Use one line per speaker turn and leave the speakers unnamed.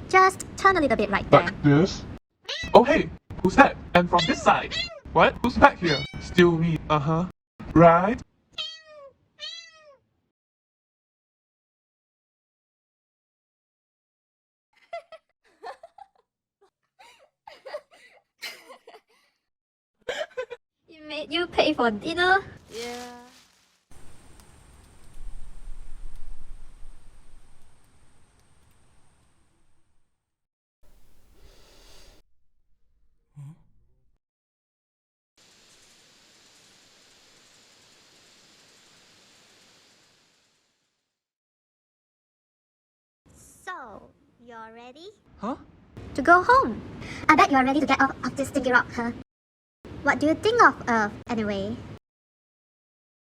Just turn a little bit right there.
Like this? Oh hey, who's that? And from this side? What? Who's back here? Still me, uh-huh. Right?
He made you pay for dinner?
Yeah.
So, you're ready?
Huh?
To go home. I bet you're ready to get off of this sticky rock, huh? What do you think of Earth, anyway?